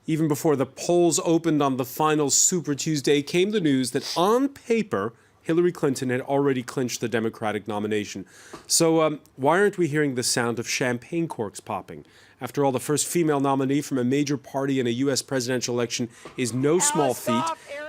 Even before the polls opened on the final Super Tuesday came the news that on paper, Hillary Clinton had already clinched the Democratic nomination. So why aren't we hearing the sound of champagne corks popping? After all, the first female nominee from a major party in a U.S. presidential election is no small feat.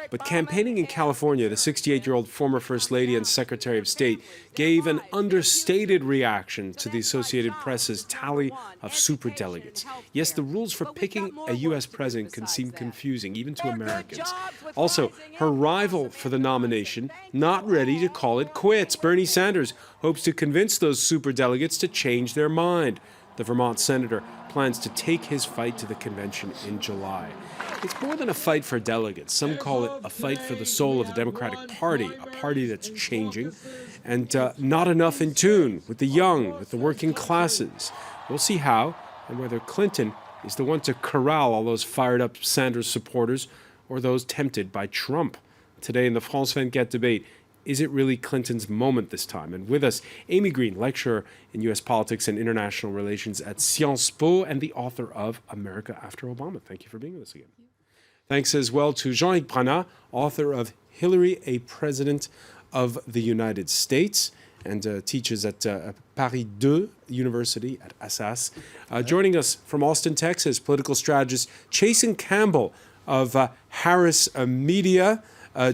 But campaigning in California, the 68-year-old former First Lady and Secretary of State gave an understated reaction to the Associated Press's tally of superdelegates. Yes, the rules for picking a U.S. president can seem confusing, even to Americans. Also, her rival for the nomination, not ready to call it quits. Bernie Sanders hopes to convince those superdelegates to change their mind. The Vermont senator plans to take his fight to the convention in July. It's more than a fight for delegates. Some call it a fight for the soul of the Democratic Party, a party that's changing and not enough in tune with the young, with the working classes. We'll see how and whether Clinton is the one to corral all those fired-up Sanders supporters or those tempted by Trump. Today in the France 24 debate, is it really Clinton's moment this time? And with us, Amy Green, lecturer in U.S. politics and international relations at Sciences Po and the author of America After Obama. Thank you for being with us again. Thanks as well to Jean-Luc Pranat, author of Hillary, a President of the United States, and teaches at Paris 2 University at Assas. Joining us from Austin, Texas, political strategist Jason Campbell of Harris Media.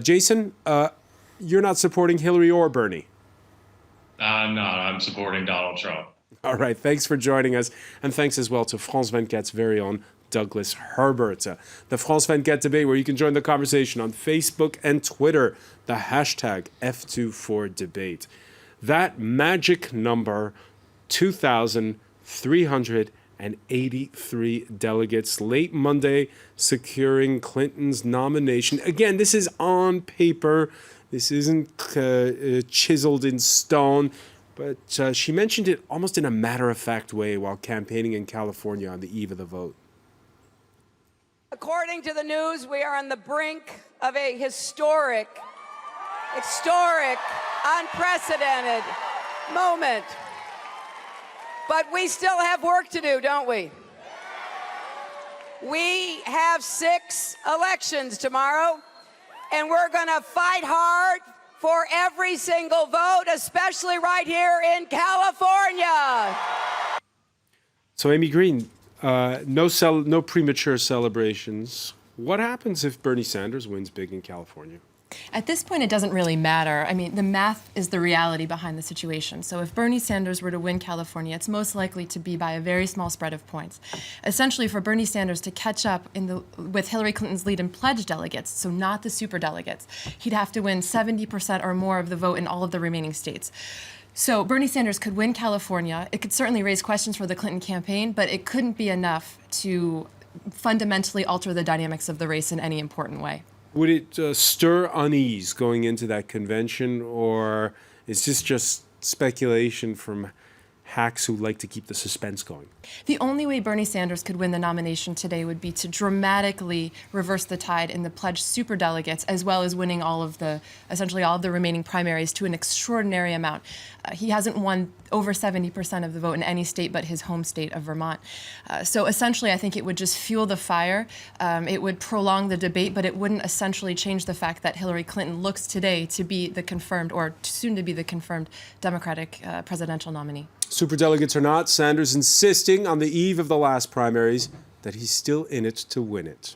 Jason, you're not supporting Hillary or Bernie? I'm not. I'm supporting Donald Trump. All right. Thanks for joining us. And thanks as well to France 24's very own Douglas Herbert. The France 24 debate, where you can join the conversation on Facebook and Twitter, the hashtag F24debate. That magic number, 2,383 delegates late Monday securing Clinton's nomination. Again, this is on paper. This isn't chiseled in stone, but she mentioned it almost in a matter-of-fact way while campaigning in California on the eve of the vote. According to the news, we are on the brink of a historic, unprecedented moment. But we still have work to do, don't we? We have 6 elections tomorrow. And we're going to fight hard for every single vote, especially right here in California. So, Amy Green, no premature celebrations. What happens if Bernie Sanders wins big in California? At this point, it doesn't really matter. I mean, the math is the reality behind the situation. So if Bernie Sanders were to win California, it's most likely to be by a very small spread of points. Essentially, for Bernie Sanders to catch up with Hillary Clinton's lead in pledged delegates, so not the superdelegates, he'd have to win 70% or more of the vote in all of the remaining states. So Bernie Sanders could win California. It could certainly raise questions for the Clinton campaign, but it couldn't be enough to fundamentally alter the dynamics of the race in any important way. Would it stir unease going into that convention, or is this just speculation from hacks who like to keep the suspense going? The only way Bernie Sanders could win the nomination today would be to dramatically reverse the tide in the pledged superdelegates, as well as winning essentially all of the remaining primaries to an extraordinary amount. He hasn't won over 70% of the vote in any state but his home state of Vermont. So essentially, I think it would just fuel the fire. It would prolong the debate, but it wouldn't essentially change the fact that Hillary Clinton looks today to be the confirmed, or soon to be the confirmed, Democratic presidential nominee. Superdelegates or not, Sanders insisting on the eve of the last primaries that he's still in it to win it.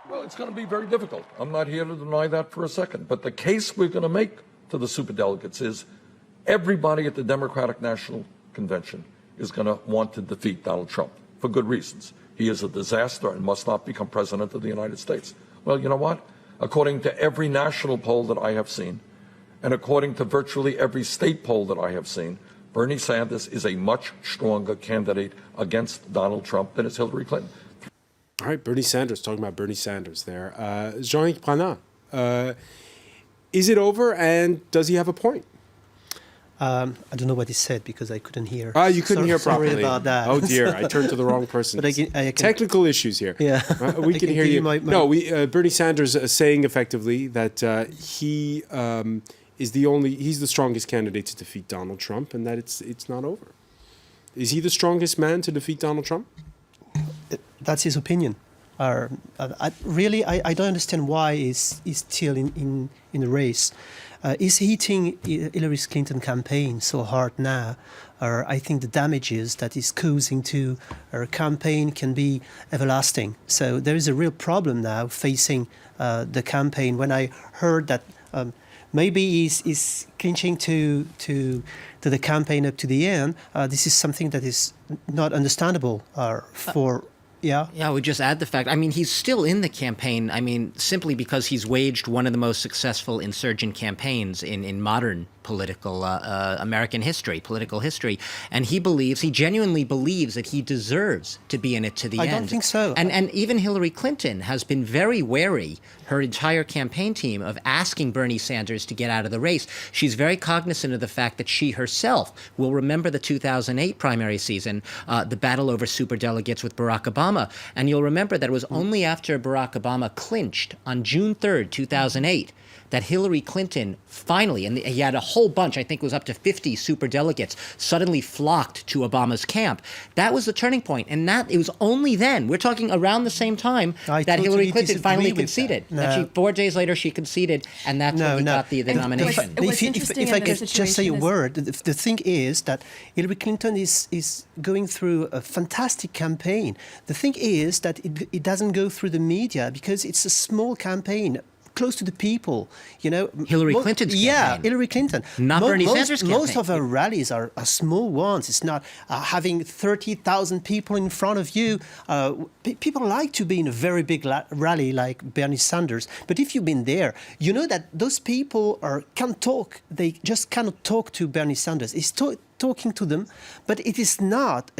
Well, it's going to be very difficult. I'm not here to deny that for a second. But the case we're going to make to the superdelegates is everybody at the Democratic National Convention is going to want to defeat Donald Trump for good reasons. He is a disaster and must not become president of the United States. Well, you know what? According to every national poll that I have seen, and according to virtually every state poll that I have seen, Bernie Sanders is a much stronger candidate against Donald Trump than is Hillary Clinton. All right, Bernie Sanders, talking about Bernie Sanders there. Jean-Luc Pranat, is it over, and does he have a point? I don't know what he said because I couldn't hear. You couldn't hear properly. Sorry about that. Oh dear, I turned to the wrong person. But I can, technical issues here. Yeah, we can hear you. Bernie Sanders saying effectively that he is he's the strongest candidate to defeat Donald Trump, and that it's not over. Is he the strongest man to defeat Donald Trump? That's his opinion. I don't understand why he's still in the race. Is hitting Hillary Clinton campaign so hard now? I think the damages that is causing to her campaign can be everlasting. So there is a real problem now facing the campaign. When I heard that maybe he's clinching to the campaign up to the end, this is something that is not understandable for. Yeah. Yeah, I would just add the fact, I mean, he's still in the campaign, I mean, simply because he's waged one of the most successful insurgent campaigns in modern political American history, political history. And he genuinely believes that he deserves to be in it to the end. I don't think so. And even Hillary Clinton has been very wary, her entire campaign team, of asking Bernie Sanders to get out of the race. She's very cognizant of the fact that she herself will remember the 2008 primary season, the battle over superdelegates with Barack Obama. And you'll remember that it was only after Barack Obama clinched on June 3rd, 2008, that Hillary Clinton finally, and he had a whole bunch, I think it was up to 50 superdelegates, suddenly flocked to Obama's camp. That was the turning point. And it was only then, we're talking around the same time, that Hillary Clinton finally conceded. No. 4 days later, she conceded, and that's when he got the nomination. If I could just say a word, the thing is that Hillary Clinton is going through a fantastic campaign. The thing is that it doesn't go through the media because it's a small campaign, close to the people, you know. Hillary Clinton's campaign. Yeah, Hillary Clinton. Not Bernie Sanders' campaign. Most of her rallies are small ones. It's not having 30,000 people in front of you. People like to be in a very big rally like Bernie Sanders. But if you've been there, you know that those people can't talk. They just cannot talk to Bernie Sanders. He's talking to them, but it is not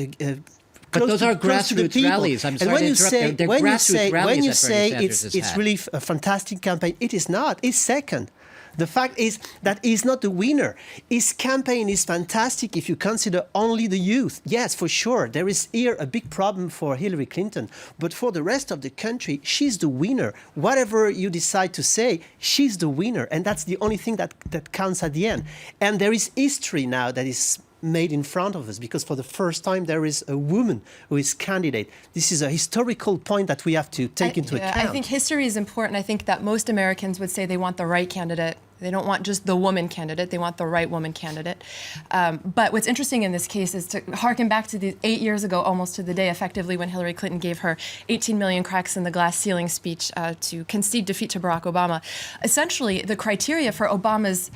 But those are grassroots rallies. I'm sorry to interrupt. They're grassroots rallies when you that say Bernie Sanders it's really a fantastic campaign, it is not. It's second. The fact is that he's not the winner. His campaign is fantastic if you consider only the youth. Yes, for sure, there is here a big problem for Hillary Clinton. But for the rest of the country, she's the winner. Whatever you decide to say, she's the winner. And that's the only thing that counts at the end. And there is history now that is made in front of us, because for the first time there is a woman who is candidate. This is a historical point that we have to take into account. I think history is important. I think that most Americans would say they want the right candidate. They don't want just the woman candidate. They want the right woman candidate. But what's interesting in this case is to harken back to the 8 years ago, almost to the day, effectively, when Hillary Clinton gave her 18 million cracks in the glass ceiling speech to concede defeat to Barack Obama. Essentially, the criteria for Obama's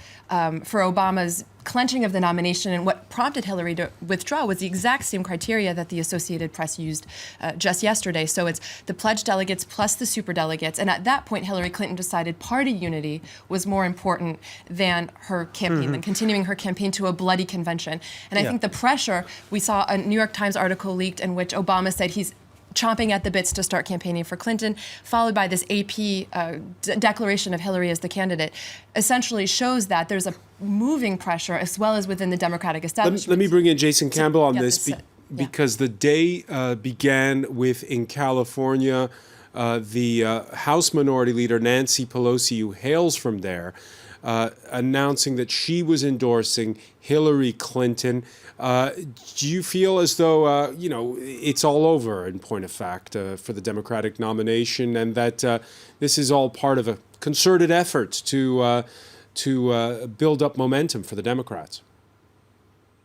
clenching of the nomination and what prompted Hillary to withdraw was the exact same criteria that the Associated Press used just yesterday. So it's the pledged delegates plus the superdelegates. And at that point, Hillary Clinton decided party unity was more important than her campaign, than continuing her campaign to a bloody convention. And I think the pressure, we saw a New York Times article leaked in which Obama said he's chomping at the bits to start campaigning for Clinton, followed by this AP declaration of Hillary as the candidate, essentially shows that there's a moving pressure as well as within the Democratic establishment. Let me bring in Jason Campbell on this because the day began with, in California, the House Minority Leader Nancy Pelosi, who hails from there, announcing that she was endorsing Hillary Clinton. Do you feel as though, it's all over, in point of fact, for the Democratic nomination, and that this is all part of a concerted effort to build up momentum for the Democrats?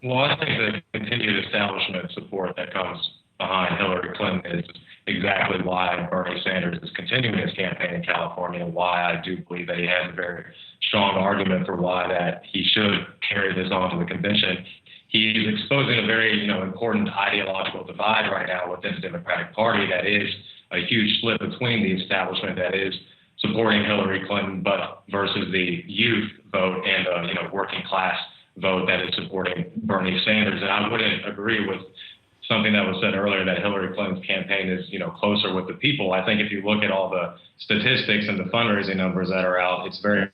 Well, I think the continued establishment support that comes behind Hillary Clinton is exactly why Bernie Sanders is continuing his campaign in California, and why I do believe that he has a very strong argument for why that he should carry this on to the convention. He's exposing a very, important ideological divide right now within the Democratic Party that is a huge split between the establishment that is supporting Hillary Clinton, but versus the youth vote and working class vote that is supporting Bernie Sanders. And I wouldn't agree with something that was said earlier that Hillary Clinton's campaign is, closer with the people. I think if you look at all the statistics and the fundraising numbers that are out, it's very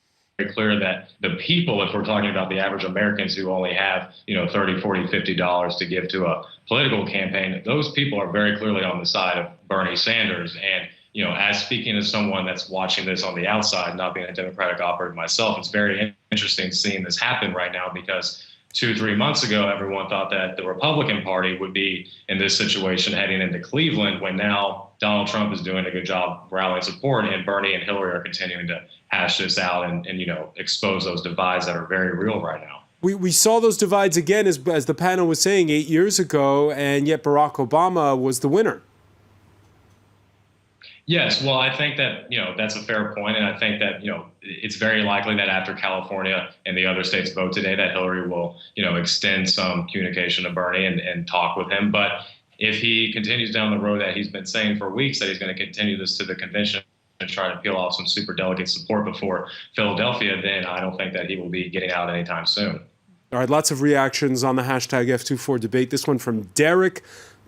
clear that the people, if we're talking about the average Americans who only have, $30, $40, $50 to give to a political campaign, those people are very clearly on the side of Bernie Sanders. And, as speaking as someone that's watching this on the outside, not being a Democratic operative myself, it's very interesting seeing this happen right now, because 2-3 months ago, everyone thought that the Republican Party would be in this situation heading into Cleveland, when now Donald Trump is doing a good job rallying support, and Bernie and Hillary are continuing to hash this out and expose those divides that are very real right now. We saw those divides again, as the panel was saying, 8 years ago, and yet Barack Obama was the winner. Yes, well, I think that, that's a fair point, and I think that, it's very likely that after California and the other states vote today, that Hillary will, extend some communication to Bernie and talk with him. But if he continues down the road that he's been saying for weeks, that he's going to continue this to the convention and try to peel off some superdelegate support before Philadelphia, then I don't think that he will be getting out anytime soon. All right, lots of reactions on the hashtag F24 debate. This one from Derek.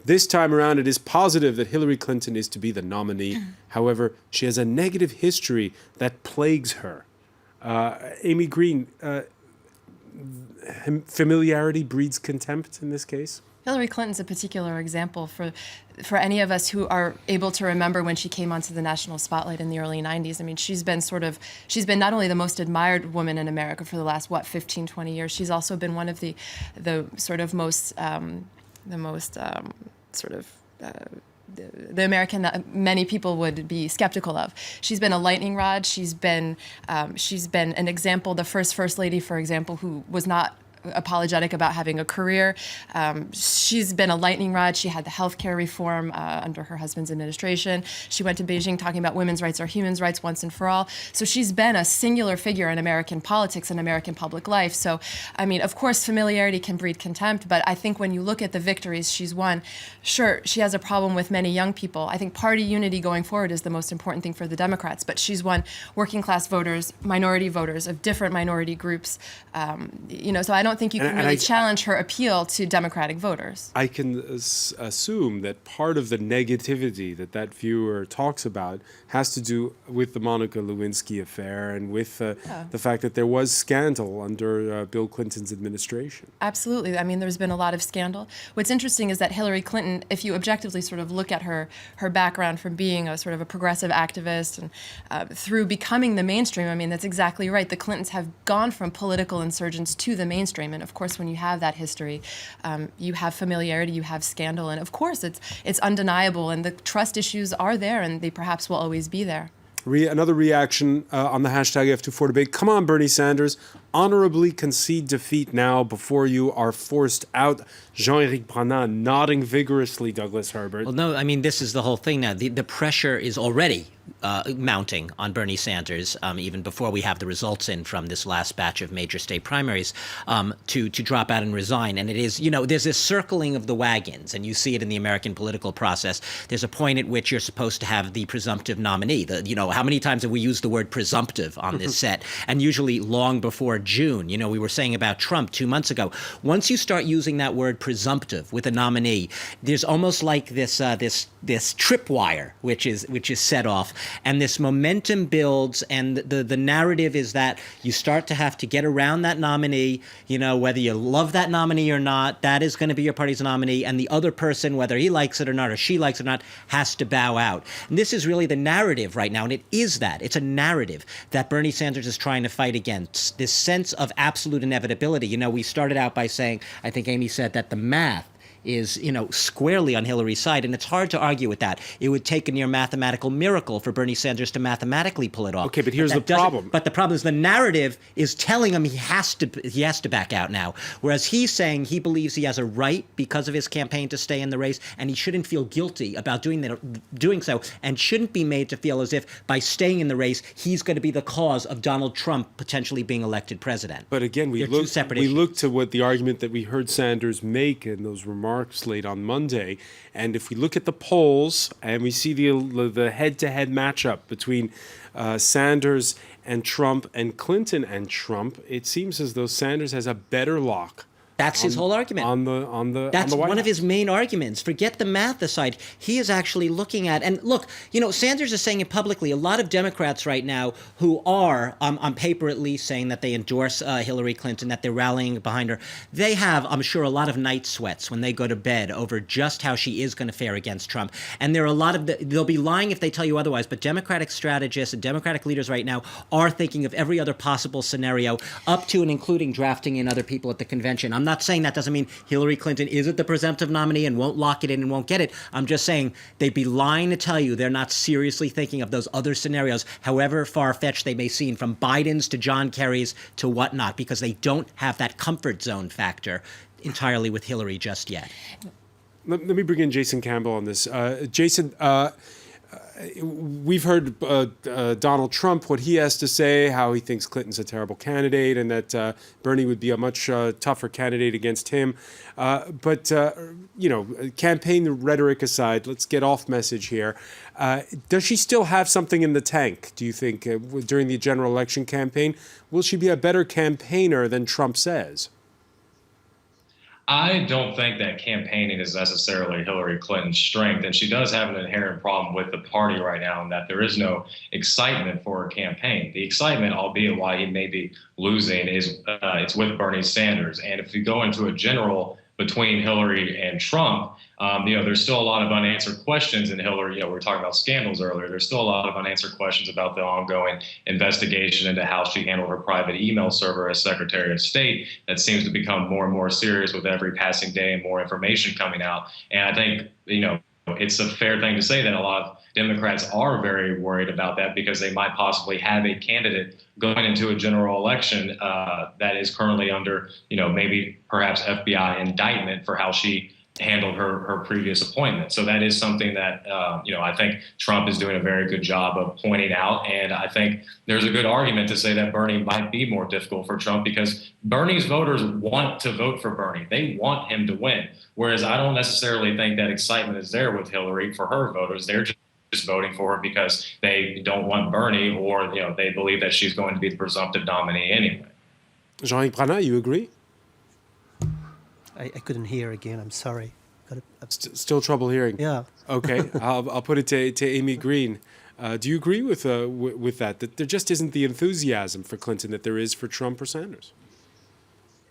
This time around, it is positive that Hillary Clinton is to be the nominee. However, she has a negative history that plagues her. Amy Green, familiarity breeds contempt in this case? Hillary Clinton's a particular example for any of us who are able to remember when she came onto the national spotlight in the early 90s. I mean, she's been not only the most admired woman in America for the last, 15, 20 years, she's also been one of the sort of most, the American that many people would be skeptical of. She's been a lightning rod. She's been an example, the first lady, for example, who was not apologetic about having a career. She's been a lightning rod. She had the healthcare reform under her husband's administration. She went to Beijing talking about women's rights or human rights once and for all. So she's been a singular figure in American politics and American public life. So, I mean, of course, familiarity can breed contempt, but I think when you look at the victories she's won, sure, she has a problem with many young people. I think party unity going forward is the most important thing for the Democrats, but she's won working class voters, minority voters of different minority groups. So I don't think you can really challenge her appeal to Democratic voters. I can assume that part of the negativity that viewer talks about has to do with the Monica Lewinsky affair and with the fact that there was scandal under Bill Clinton's administration. Absolutely. I mean, there's been a lot of scandal. What's interesting is that Hillary Clinton, if you objectively sort of look at her background from being a sort of a progressive activist and through becoming the mainstream, I mean, that's exactly right. The Clintons have gone from political insurgents to the mainstream. And of course, when you have that history, you have familiarity, you have scandal. And of course, it's undeniable. And the trust issues are there, and they perhaps will always be there. Another reaction on the hashtag F24 debate. Come on, Bernie Sanders. Honorably concede defeat now before you are forced out. Jean-Éric Brana nodding vigorously, Douglas Herbert. Well, no, I mean, this is the whole thing now. The pressure is already mounting on Bernie Sanders, even before we have the results in from this last batch of major state primaries, to drop out and resign. And it is, there's this circling of the wagons, and you see it in the American political process. There's a point at which you're supposed to have the presumptive nominee. How many times have we used the word presumptive on this set? And usually long before June. We were saying about Trump 2 months ago. Once you start using that word presumptive with a nominee, there's almost like this tripwire which is set off, and this momentum builds, and the narrative is that you start to have to get around that nominee. Whether you love that nominee or not, that is going to be your party's nominee, and the other person, whether he likes it or not or she likes it or not, has to bow out. And this is really the narrative right now, and it is that. It's a narrative that Bernie Sanders is trying to fight against, this sense of absolute inevitability. We started out by saying, I think Amy said, that the math is, squarely on Hillary's side, and it's hard to argue with that. It would take a near mathematical miracle for Bernie Sanders to mathematically pull it off. Okay, but here's the problem. But the problem is the narrative is telling him he has to back out now, whereas he's saying he believes he has a right because of his campaign to stay in the race, and he shouldn't feel guilty about doing so, and shouldn't be made to feel as if by staying in the race he's going to be the cause of Donald Trump potentially being elected president. But again, we look to what the argument that we heard Sanders make in those remarks late on Monday, and if we look at the polls and we see the head-to-head matchup between Sanders and Trump and Clinton and Trump, it seems as though Sanders has a better lock That's his whole argument. White That's one of House. his main arguments. Forget the math aside. He is actually looking at, and look, Sanders is saying it publicly. A lot of Democrats right now who are, on paper at least, saying that they endorse Hillary Clinton, that they're rallying behind her, they have, I'm sure, a lot of night sweats when they go to bed over just how she is going to fare against Trump. And there are a lot of, they'll be lying if they tell you otherwise, but Democratic strategists and Democratic leaders right now are thinking of every other possible scenario, up to and including drafting in other people at the convention. I'm not saying that doesn't mean Hillary Clinton isn't the presumptive nominee and won't lock it in and won't get it. I'm just saying they'd be lying to tell you they're not seriously thinking of those other scenarios, however far-fetched they may seem, from Biden's to John Kerry's to whatnot, because they don't have that comfort zone factor entirely with Hillary just yet. Let me bring in Jason Campbell on this. Jason, we've heard Donald Trump, what he has to say, how he thinks Clinton's a terrible candidate and that Bernie would be a much tougher candidate against him. But campaign rhetoric aside, let's get off message here. Does she still have something in the tank, do you think, during the general election campaign? Will she be a better campaigner than Trump says? I don't think that campaigning is necessarily Hillary Clinton's strength, and she does have an inherent problem with the party right now in that there is no excitement for her campaign. The excitement, albeit why he may be losing, is it's with Bernie Sanders. And if you go into a general between Hillary and Trump, there's still a lot of unanswered questions in Hillary. We were talking about scandals earlier. There's still a lot of unanswered questions about the ongoing investigation into how she handled her private email server as Secretary of State. That seems to become more and more serious with every passing day and more information coming out. And I think, it's a fair thing to say that a lot of Democrats are very worried about that because they might possibly have a candidate going into a general election that is currently under, maybe perhaps FBI indictment for how she handled her previous appointment. So that is something that, I think Trump is doing a very good job of pointing out. And I think there's a good argument to say that Bernie might be more difficult for Trump because Bernie's voters want to vote for Bernie. They want him to win. Whereas I don't necessarily think that excitement is there with Hillary for her voters. They're just voting for her because they don't want Bernie or, they believe that she's going to be the presumptive nominee anyway. Jean-Yves Brana, you agree? I couldn't hear again. I'm sorry. Still trouble hearing? Yeah. Okay. I'll put it to Amy Green. Do you agree with that there just isn't the enthusiasm for Clinton that there is for Trump or Sanders?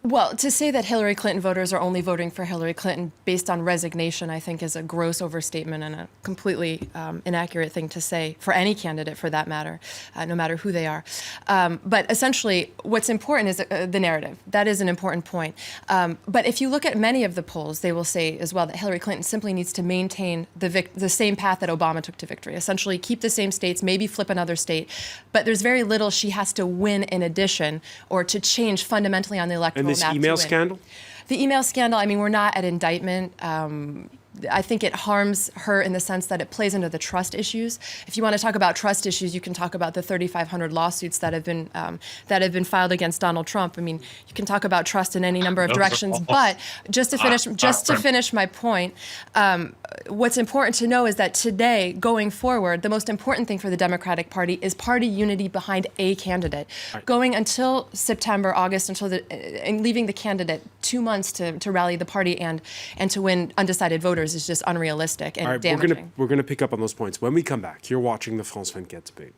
Well, to say that Hillary Clinton voters are only voting for Hillary Clinton based on resignation, I think, is a gross overstatement and a completely inaccurate thing to say for any candidate, for that matter, no matter who they are. But essentially, what's important is the narrative. That is an important point. But if you look at many of the polls, they will say as well that Hillary Clinton simply needs to maintain the same path that Obama took to victory. Essentially, keep the same states, maybe flip another state. But there's very little she has to win in addition or to change fundamentally on the electoral This email scandal? The email scandal, we're not at indictment. I think it harms her in the sense that it plays into the trust issues. If you want to talk about trust issues, you can talk about the 3,500 lawsuits that have been filed against Donald Trump. You can talk about trust in any number of directions. But just to finish my point, what's important to know is that today, going forward, the most important thing for the Democratic Party is party unity behind a candidate. Right. Going until September, August, and leaving the candidate 2 months to rally the party and to win undecided voters is just unrealistic and damaging. We're going to pick up on those points when we come back. You're watching the France 24 debate.